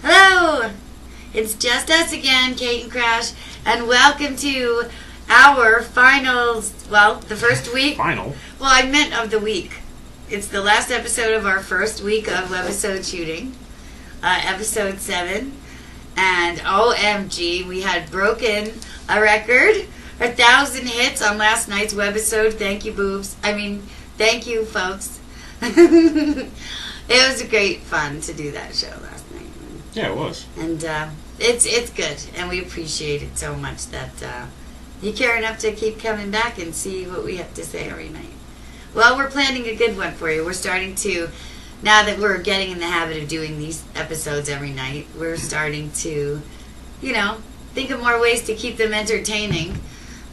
Hello! It's just us again, Kate and Crash, and welcome to our finals. Well, the first week. Final? Well, I meant of the week. It's the last episode of our first week of webisode shooting, episode 7. And OMG, we had broken a record, 1,000 hits on last night's webisode. Thank you, boobs. Thank you, folks. It was great fun to do that show last night. Yeah, it was. And it's good, and we appreciate it so much that you care enough to keep coming back and see what we have to say every night. Well, we're planning a good one for you. We're starting to, now that we're getting in the habit of doing these episodes every night, we're starting to, think of more ways to keep them entertaining,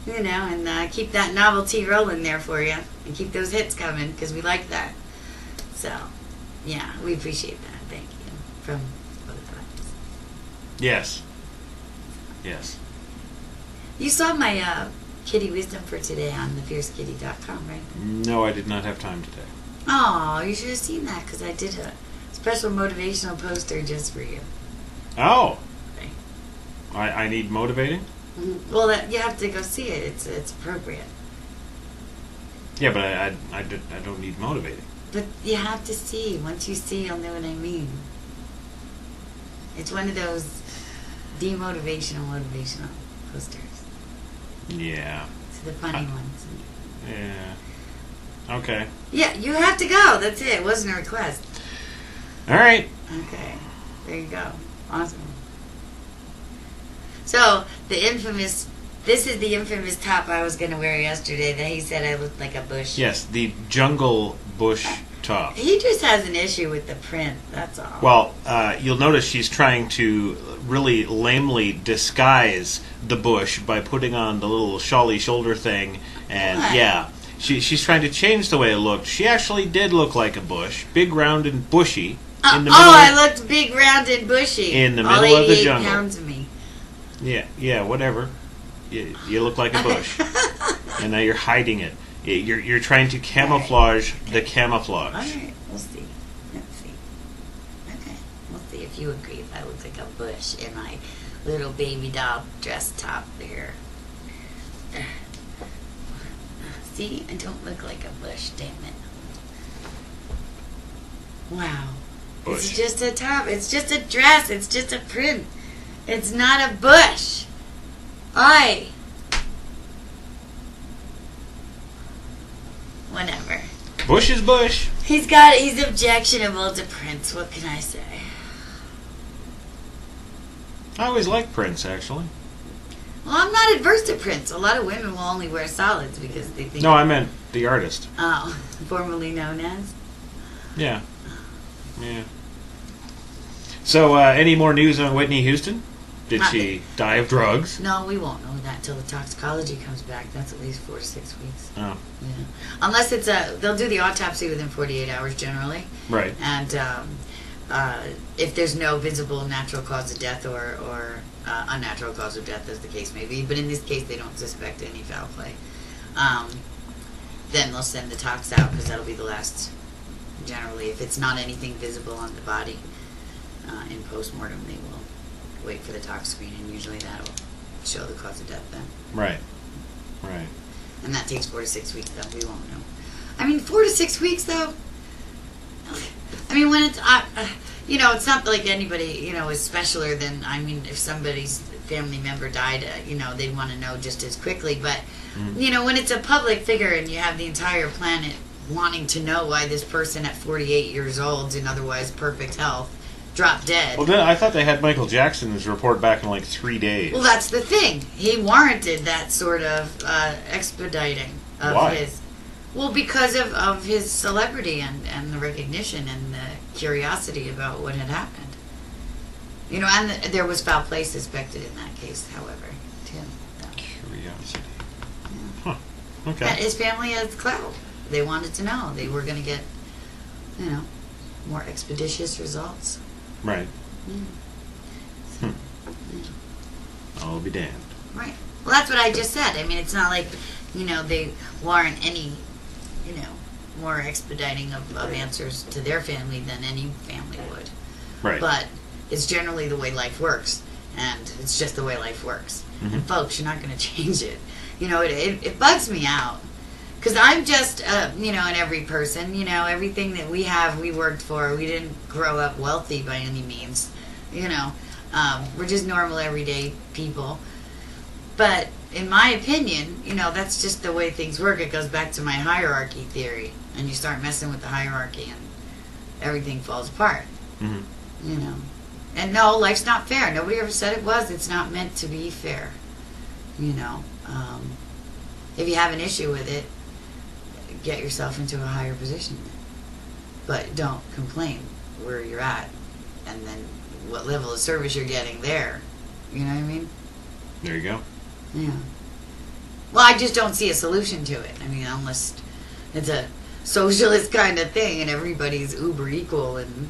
and keep that novelty rolling there for you, and keep those hits coming, because we like that. So, yeah, we appreciate that. Thank you from both of us. Yes. Yes. You saw my kitty wisdom for today on thefiercekitty.com, right? No, I did not have time today. Oh, you should have seen that, because I did a special motivational poster just for you. Oh. Right. I need motivating? Mm-hmm. Well, you have to go see it. It's appropriate. Yeah, but I don't need motivating. But you have to see. Once you see, you'll know what I mean. It's one of those motivational posters. Yeah. It's the funny ones. Yeah. Okay. Yeah, you have to go. That's it. It wasn't a request. All right. Okay. There you go. Awesome. So, this is the infamous top I was going to wear yesterday that he said I looked like a bush. Yes, the jungle bush top. He just has an issue with the print, that's all. Well, you'll notice she's trying to really lamely disguise the bush by putting on the little shawly shoulder thing. And, what? Yeah, she's trying to change the way it looked. She actually did look like a bush. Big, round, and bushy. I looked big, round, and bushy. In the middle of the jungle. All 88 pounds of me. Yeah, whatever. You look like a bush. And now you're hiding it. You're trying to camouflage the camouflage. All right, we'll see. Let's see. Okay, we'll see if you agree if I look like a bush in my little baby doll dress top there. See, I don't look like a bush, damn it. Wow. Bush. It's just a top. It's just a dress. It's just a print. It's not a bush. Aye. Whatever. Bush is bush. He's objectionable to prints. What can I say? I always liked Prince, actually. Well, I'm not adverse to prints. A lot of women will only wear solids because they think... No, I meant the artist. Oh, formerly known as? Yeah. So, any more news on Whitney Houston? Did she die of drugs? No, we won't know that till the toxicology comes back. That's at least 4 to 6 weeks. Oh. Yeah. Unless it's they'll do the autopsy within 48 hours generally. Right. And if there's no visible natural cause of death or unnatural cause of death, as the case may be, but in this case they don't suspect any foul play, then they'll send the tox out because that'll be the last. Generally, if it's not anything visible on the body in postmortem, they will wait for the tox screen, and usually that'll show the cause of death then. Right. And that takes 4 to 6 weeks, though. We won't know. 4 to 6 weeks, though. When it's, it's not like anybody, is specialer than, if somebody's family member died, they'd want to know just as quickly. But, when it's a public figure and you have the entire planet wanting to know why this person at 48 years old in otherwise perfect health dropped dead. Well, then I thought they had Michael Jackson's report back in 3 days. Well, that's the thing. He warranted that sort of expediting of Why? his. Well, because of his celebrity and the recognition and the curiosity about what had happened. And there was foul play suspected in that case, however, too. So. Curiosity. Yeah. Huh. Okay. And his family has clout. They wanted to know. They were going to get, more expeditious results. Right. Yeah. So, yeah. I'll be damned. Right. Well, that's what I just said. It's not like, they warrant any, more expediting of answers to their family than any family would. Right. But it's generally the way life works, and it's just the way life works. Mm-hmm. And folks, you're not going to change it. It bugs me out. Because I'm just, and every person, everything that we have, we worked for. We didn't grow up wealthy by any means. We're just normal, everyday people. But in my opinion, that's just the way things work. It goes back to my hierarchy theory. And you start messing with the hierarchy and everything falls apart. Mm-hmm. And no, life's not fair. Nobody ever said it was. It's not meant to be fair. If you have an issue with it, get yourself into a higher position. But don't complain where you're at and then what level of service you're getting there. You know what I mean? There you go. Yeah. Well, I just don't see a solution to it. I mean, unless it's a socialist kind of thing and everybody's uber equal and,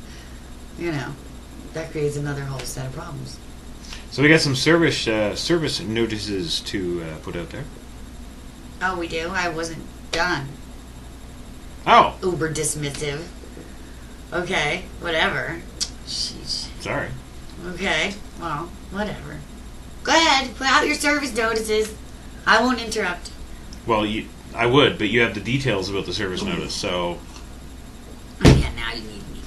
that creates another whole set of problems. So we got some service notices to put out there. Oh, we do? I wasn't done. Oh. Uber dismissive. Okay, whatever. Sheesh. Sorry. Okay, well, whatever. Go ahead, put out your service notices. I won't interrupt. Well, I would, but you have the details about the service notice, so... Oh, yeah, now you need me.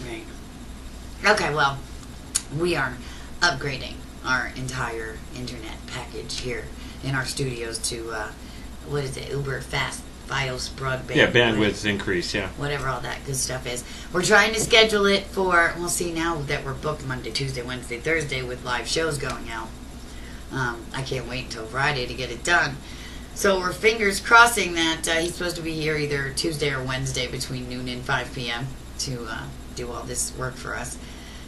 Right. Okay, well, we are upgrading our entire internet package here in our studios to, Uber Fast Fios Broadband. Yeah, bandwidth increase, yeah. Whatever all that good stuff is. We're trying to schedule it for, we'll see now that we're booked Monday, Tuesday, Wednesday, Thursday with live shows going out. I can't wait until Friday to get it done. So we're fingers crossing that he's supposed to be here either Tuesday or Wednesday between noon and 5 p.m. to do all this work for us.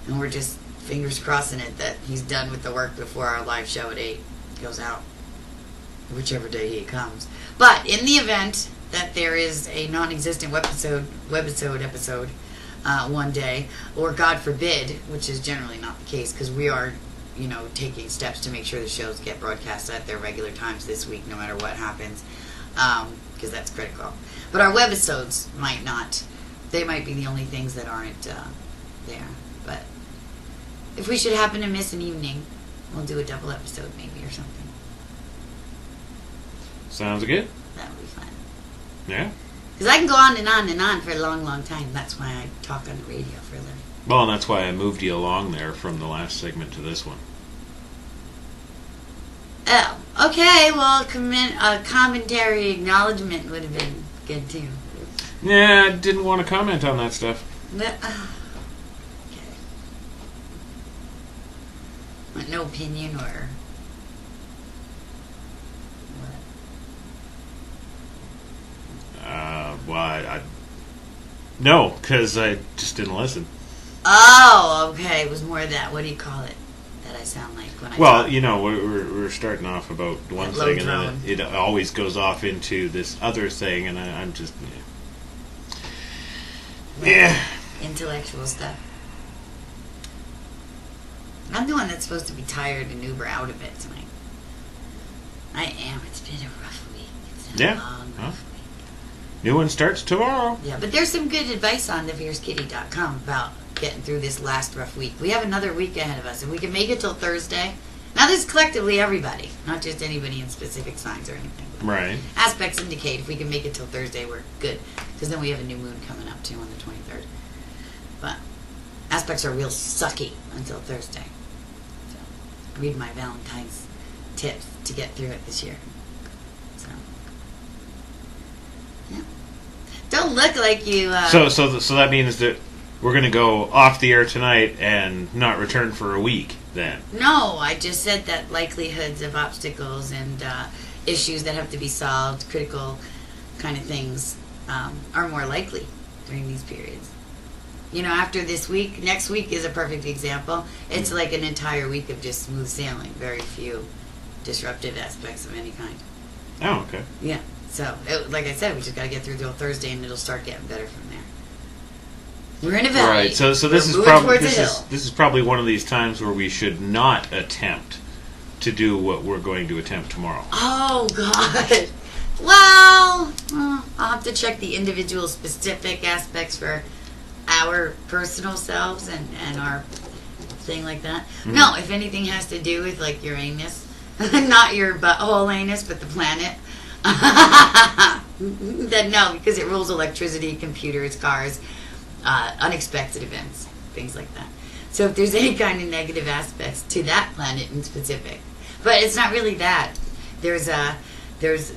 And we're just fingers crossing it that he's done with the work before our live show at 8 goes out. Whichever day he comes. But in the event that there is a non-existent webisode one day, or God forbid, which is generally not the case, because we are, taking steps to make sure the shows get broadcast at their regular times this week, no matter what happens, because that's critical. But our webisodes might not. They might be the only things that aren't there. But if we should happen to miss an evening, we'll do a double episode maybe or something. Sounds good. That would be fun. Yeah. Because I can go on and on and on for a long, long time. That's why I talk on the radio for a living. Well, and that's why I moved you along there from the last segment to this one. Oh, okay. Well, commentary acknowledgement would have been good too. Yeah, I didn't want to comment on that stuff. Okay. But no opinion or... No, because I just didn't listen. Oh, okay. It was more of that. What do you call it? That I sound like when I talk. We're starting off about one thing, and then it always goes off into this other thing, and I'm just... Yeah. Intellectual stuff. I'm the one that's supposed to be tired and Uber out of it tonight. I am. It's been a rough week. It's been a long, rough week. New one starts tomorrow. Yeah, but there's some good advice on thefiercekitty.com about getting through this last rough week. We have another week ahead of us. If we can make it till Thursday. Now, this is collectively everybody, not just anybody in specific signs or anything. Right. Aspects indicate if we can make it till Thursday, we're good. Because then we have a new moon coming up, too, on the 23rd. But aspects are real sucky until Thursday. So, read my Valentine's tips to get through it this year. So, yeah. Don't look like you... So that means that we're going to go off the air tonight and not return for a week, then? No, I just said that likelihoods of obstacles and issues that have to be solved, critical kind of things, are more likely during these periods. After this week, next week is a perfect example. It's like an entire week of just smooth sailing, very few disruptive aspects of any kind. Oh, okay. Yeah. So, like I said, we just got to get through till Thursday, and it'll start getting better from there. We're in a valley. Right. So this is probably one of these times where we should not attempt to do what we're going to attempt tomorrow. Oh God. Well, I'll have to check the individual specific aspects for our personal selves and our thing like that. No, if anything has to do with like your anus, not your butthole anus, but the planet, then no, because it rules electricity, computers, cars, unexpected events, things like that. So if there's any kind of negative aspects to that planet in specific, but it's not really that. There's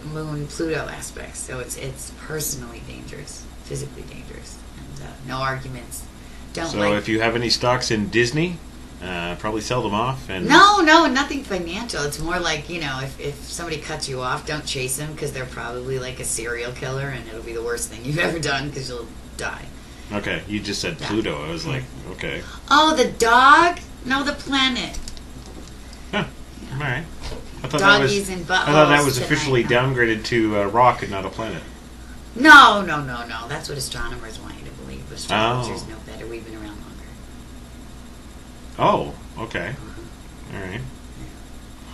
Moon Pluto aspects, so it's personally dangerous, physically dangerous, and no arguments. So if you have any stocks in Disney, probably sell them off. And no, nothing financial. It's more like, if somebody cuts you off, don't chase them because they're probably like a serial killer, and it'll be the worst thing you've ever done because you'll die. Okay, you just said Pluto. I was like, okay. Oh, the dog? No, the planet. Huh. Yeah. All right. I thought that was officially downgraded to a rock and not a planet. No. That's what astronomers want you to believe. But astrologers know better. We've been around longer. Oh, okay. All right.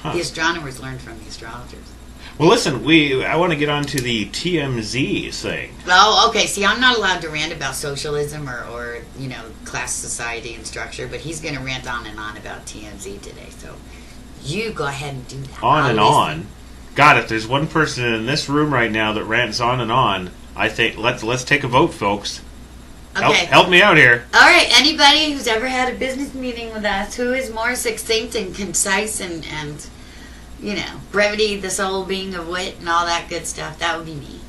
Huh. The astronomers learned from the astrologers. Well, listen, I want to get on to the TMZ thing. Oh, okay. See, I'm not allowed to rant about socialism or class society and structure, but he's going to rant on and on about TMZ today. So you go ahead and do that. On. God, if there's one person in this room right now that rants on and on, I think let's take a vote, folks. Okay. Help me out here. All right. Anybody who's ever had a business meeting with us who is more succinct and concise and brevity, the soul being of wit, and all that good stuff, that would be me.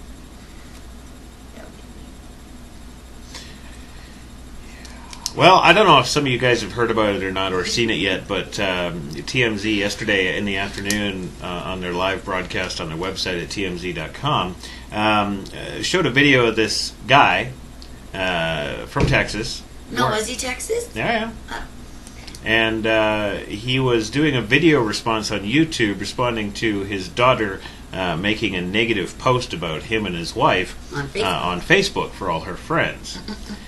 Well, I don't know if some of you guys have heard about it or not or seen it yet, but TMZ yesterday in the afternoon on their live broadcast on their website at tmz.com showed a video of this guy from Texas. No, was he Texas? Yeah. Oh. And he was doing a video response on YouTube responding to his daughter making a negative post about him and his wife on Facebook for all her friends.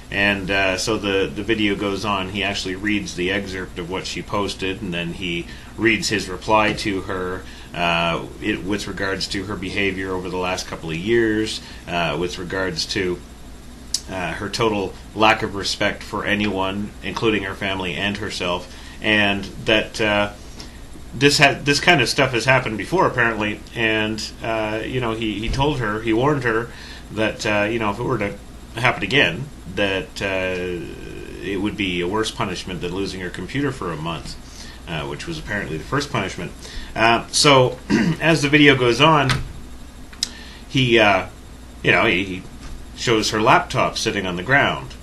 And so the video goes on. He actually reads the excerpt of what she posted, and then he reads his reply to her with regards to her behavior over the last couple of years, with regards to her total lack of respect for anyone, including her family and herself, and that this kind of stuff has happened before, apparently. And he told her, he warned her that if it were to happen again, that it would be a worse punishment than losing her computer for a month, which was apparently the first punishment. So as the video goes on, he shows her laptop sitting on the ground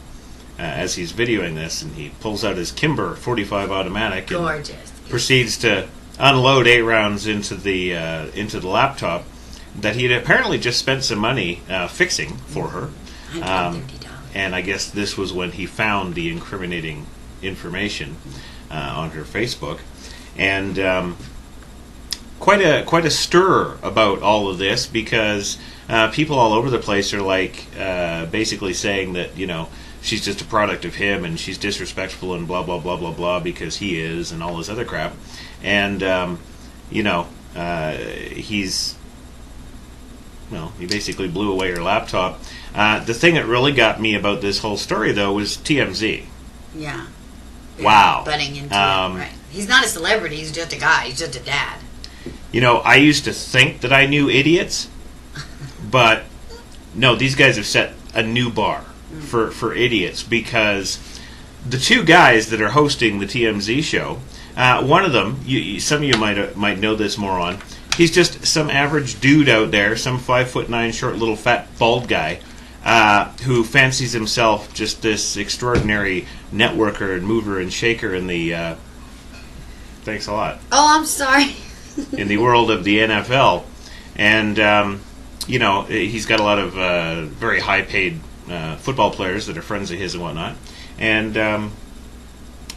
as he's videoing this, and he pulls out his Kimber 45 automatic and proceeds to unload 8 rounds into the laptop that he had apparently just spent some money fixing for her. And I guess this was when he found the incriminating information on her Facebook, and quite a stir about all of this, because people all over the place are like basically saying that she's just a product of him and she's disrespectful and blah blah blah blah blah because he is, and all this other crap. And he basically blew away her laptop. The thing that really got me about this whole story, though, was TMZ. Yeah. Wow. Butting into it, right. He's not a celebrity. He's just a guy. He's just a dad. I used to think that I knew idiots, but no, these guys have set a new bar for idiots, because the two guys that are hosting the TMZ show, one of them, some of you might know this moron. He's just some average dude out there, some 5'9", short, little, fat, bald guy, who fancies himself just this extraordinary networker and mover and shaker in the. Thanks a lot. Oh, I'm sorry. In the world of the NFL, and he's got a lot of very high-paid football players that are friends of his and whatnot, and.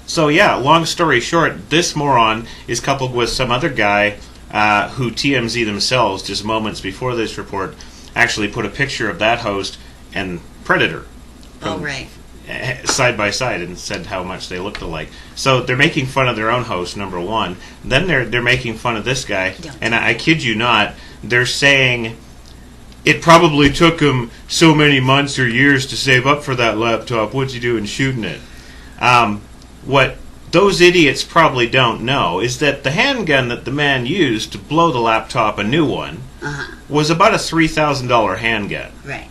So yeah, long story short, this moron is coupled with some other guy who TMZ themselves, just moments before this report, actually put a picture of that host and Predator side by side and said how much they looked alike. So they're making fun of their own host, number one. Then they're making fun of this guy, and I kid you not, they're saying it probably took him so many months or years to save up for that laptop. What's he doing shooting it? What those idiots probably don't know is that the handgun that the man used to blow the laptop a new one was about a $3,000 handgun. Right.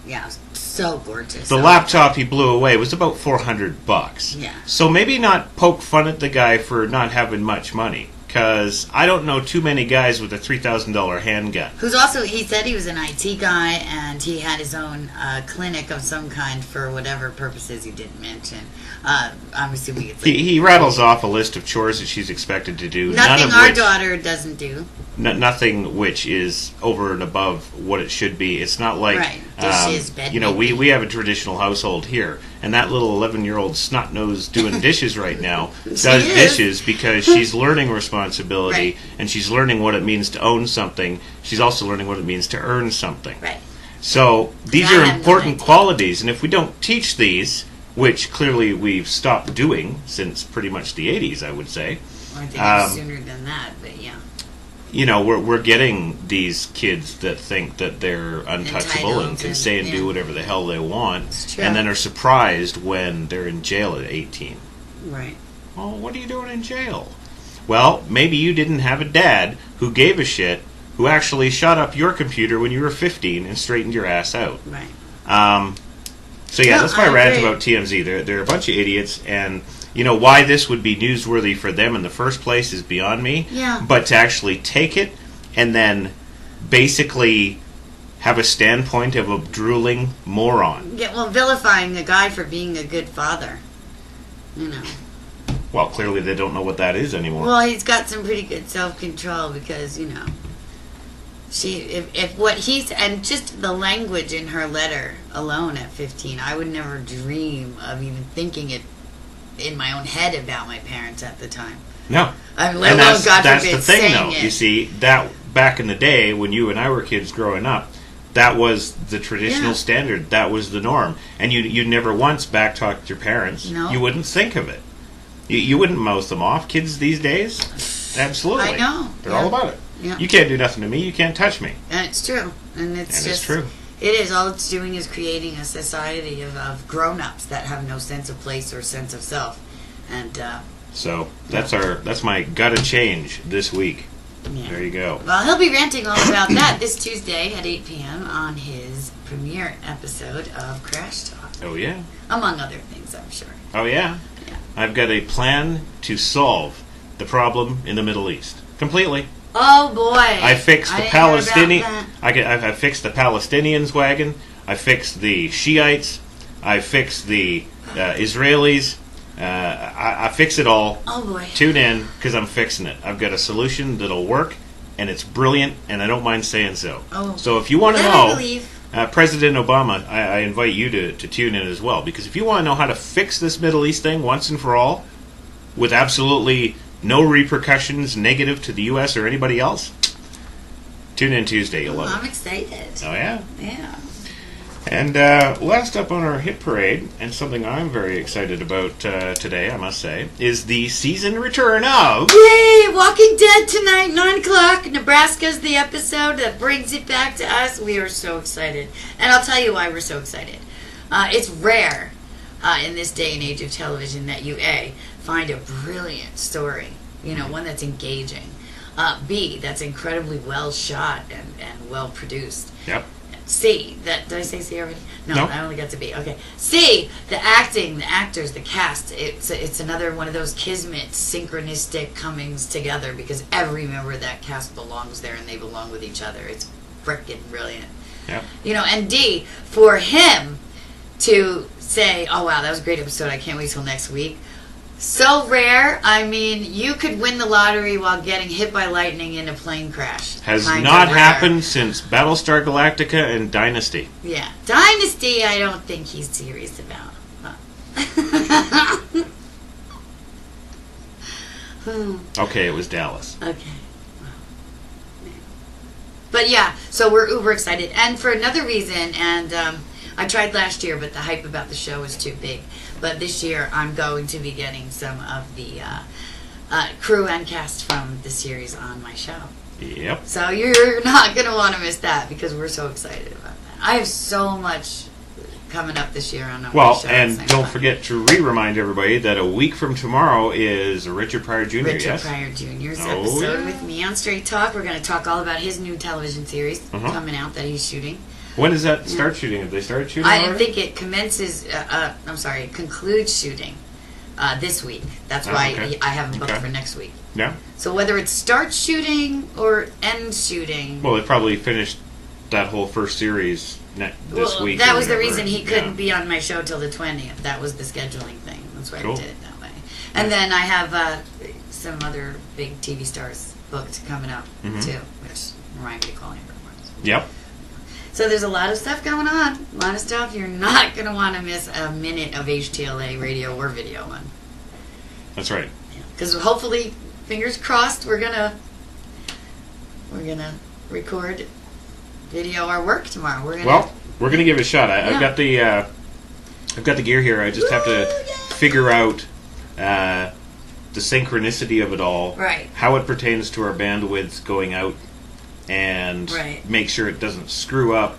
Yeah, so gorgeous. The laptop he blew away was about $400. Yeah. So maybe not poke fun at the guy for not having much money, because I don't know too many guys with a $3,000 handgun. Who's also, he said he was an IT guy, and he had his own clinic of some kind for whatever purposes he didn't mention. I'm assuming it's... He rattles off a list of chores that she's expected to do. Nothing our daughter doesn't do. Nothing which is over and above what it should be. It's not like, right. Dishes, bed we have a traditional household here, and that little 11-year-old snot-nosed doing dishes right now does dishes because she's learning responsibility, right. and she's learning what it means to own something. She's also learning what it means to earn something. Right. So these are important qualities, and if we don't teach these, which clearly we've stopped doing since pretty much the 80s, I would say. Well, I think it was sooner than that, but yeah. We're getting these kids that think that they're untouchable and can say and do whatever the hell they want, and then are surprised when they're in jail at 18. Right. Well, what are you doing in jail? Well, maybe you didn't have a dad who gave a shit, who actually shot up your computer when you were 15 and straightened your ass out. Right. So yeah, that's my rant about TMZ. They're a bunch of idiots, and why this would be newsworthy for them in the first place is beyond me. Yeah. But to actually take it and then basically have a standpoint of a drooling moron. Yeah, well, vilifying a guy for being a good father. Well, clearly they don't know what that is anymore. Well, he's got some pretty good self-control because, if what he's, and just the language in her letter alone at 15, I would never dream of even thinking it in my own head about my parents at the time. No. Let alone, God that's forbid, the thing, saying though. it. You see, that back in the day when you and I were kids growing up, that was the traditional standard. That was the norm. And you never once backtalked your parents. No. You wouldn't think of it. You wouldn't mouth them off. Kids these days, absolutely. I know. They're all about it. Yeah. You can't do nothing to me. You can't touch me. And it's true. And it's true. It is. All it's doing is creating a society of grown-ups that have no sense of place or sense of self. And so that's my gotta change this week. Yeah. There you go. Well, he'll be ranting all about that this Tuesday at 8 p.m. on his premiere episode of Crash Talk. Oh, yeah. Among other things, I'm sure. Oh, yeah? Yeah. I've got a plan to solve the problem in the Middle East. Completely. Oh, boy. I fixed the Palestinian. I fixed the Palestinians wagon. I fixed the Shiites. I fixed the Israelis. I fix it all. Oh, boy. Tune in, because I'm fixing it. I've got a solution that'll work, and it's brilliant, and I don't mind saying so. Oh. So if you want to I know, believe. President Obama, I invite you to tune in as well, because if you want to know how to fix this Middle East thing once and for all, with absolutely no repercussions negative to the U.S. or anybody else, tune in Tuesday. You'll love it. I'm excited. Oh, yeah? Yeah. And last up on our hit parade, and something I'm very excited about today, I must say, is the season return of... Yay! Walking Dead tonight, 9 o'clock. Nebraska's the episode that brings it back to us. We are so excited. And I'll tell you why we're so excited. It's rare in this day and age of television that you, A, find a brilliant story, one that's engaging. B, that's incredibly well shot and well produced. Yep. C, did I say C already? No, Nope. I only got to B. Okay. C, the acting, the actors, the cast. It's another one of those kismet, synchronistic comings together because every member of that cast belongs there and they belong with each other. It's frickin' brilliant. Yep. And D, for him to say, oh wow, that was a great episode, I can't wait till next week. So rare. I mean, you could win the lottery while getting hit by lightning in a plane crash. Has not happened since Battlestar Galactica and Dynasty. Yeah. Dynasty, I don't think he's serious about. Okay, it was Dallas. Okay. But yeah, so we're uber excited. And for another reason, and I tried last year, but the hype about the show was too big. But this year, I'm going to be getting some of the crew and cast from the series on my show. Yep. So you're not going to want to miss that because we're so excited about that. I have so much coming up this year on our show. And don't forget to remind everybody that a week from tomorrow is Richard Pryor Jr. Richard Pryor Jr.'s episode with me on Straight Talk. We're going to talk all about his new television series coming out that he's shooting. When does that start shooting? Have they started shooting I think it commences, it concludes shooting this week. That's why I have it booked for next week. Yeah. So whether it starts shooting or ends shooting... Well, they probably finished that whole first series this week. That was the reason he couldn't be on my show till the 20th. That was the scheduling thing. That's why I did it that way. And then I have some other big TV stars booked coming up, too, which Ryan be calling everyone. Yep. So there's a lot of stuff going on. A lot of stuff. You're not going to want to miss a minute of HTLA radio or video on. That's right. Because hopefully, fingers crossed, we're gonna record video our work tomorrow. We're gonna give it a shot. I've got the gear here. I just have to figure out the synchronicity of it all, right? How it pertains to our bandwidth going out, and make sure it doesn't screw up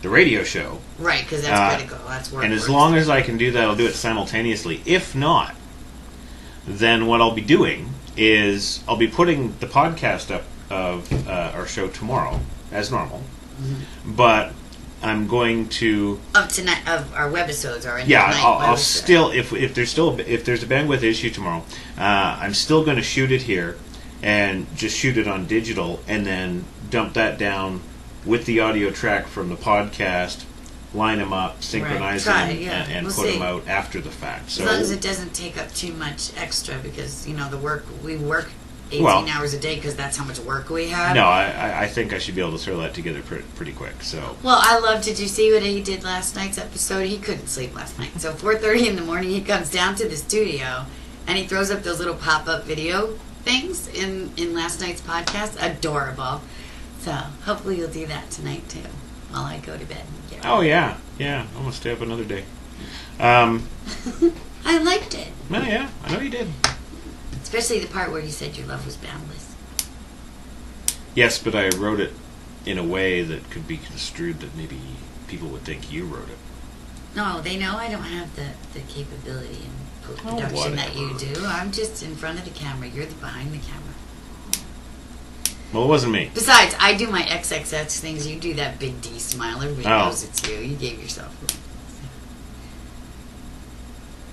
the radio show, right? Because that's critical. That's work. And as long as I can do that, I'll do it simultaneously. If not, then what I'll be doing is I'll be putting the podcast up of our show tomorrow as normal, but I'm going to up tonight of our webisodes are I'll still if there's a bandwidth issue tomorrow, I'm still going to shoot it here and just shoot it on digital and then dump that down with the audio track from the podcast, line them up, synchronize them, and put them out after the fact. So as long as it doesn't take up too much extra, because we work 18 hours a day because that's how much work we have. No, I think I should be able to throw that together pretty quick. So did you see what he did last night's episode? He couldn't sleep last night, so 4:30 in the morning he comes down to the studio and he throws up those little pop-up video things in last night's podcast. Adorable. So hopefully you'll do that tonight too while I go to bed. Oh, yeah. I'm going to stay up another day. I liked it. Well, yeah, I know you did. Especially the part where you said your love was boundless. Yes, but I wrote it in a way that could be construed that maybe people would think you wrote it. No, they know I don't have the capability in post-production that you do. I'm just in front of the camera. You're behind the camera. Well, it wasn't me. Besides, I do my XXX things. You do that big D smile. Everybody knows it's you. You gave yourself room.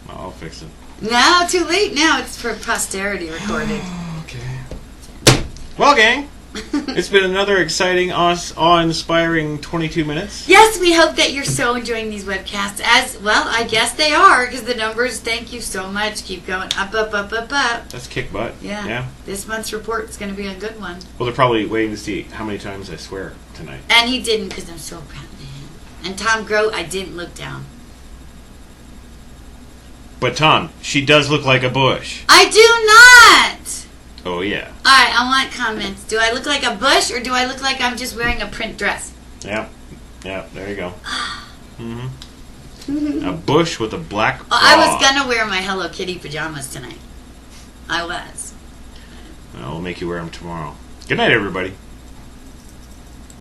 Well, I'll fix it. No, too late now. It's for posterity recorded. Okay. Well, gang, it's been another exciting, awe-inspiring 22 minutes. Yes, we hope that you're so enjoying these webcasts. As well, I guess they are, because the numbers, thank you so much, keep going up, up, up, up, up. That's kick butt. Yeah. This month's report is going to be a good one. Well, they're probably waiting to see how many times I swear tonight. And he didn't, because I'm so proud of him. And Tom Grote, I didn't look down. But Tom, she does look like a bush. I do not! Oh, yeah. Alright, I want comments. Do I look like a bush, or do I look like I'm just wearing a print dress? Yeah, there you go. A bush with a black bra. I was going to wear my Hello Kitty pajamas tonight. I was. Well, we'll make you wear them tomorrow. Good night, everybody.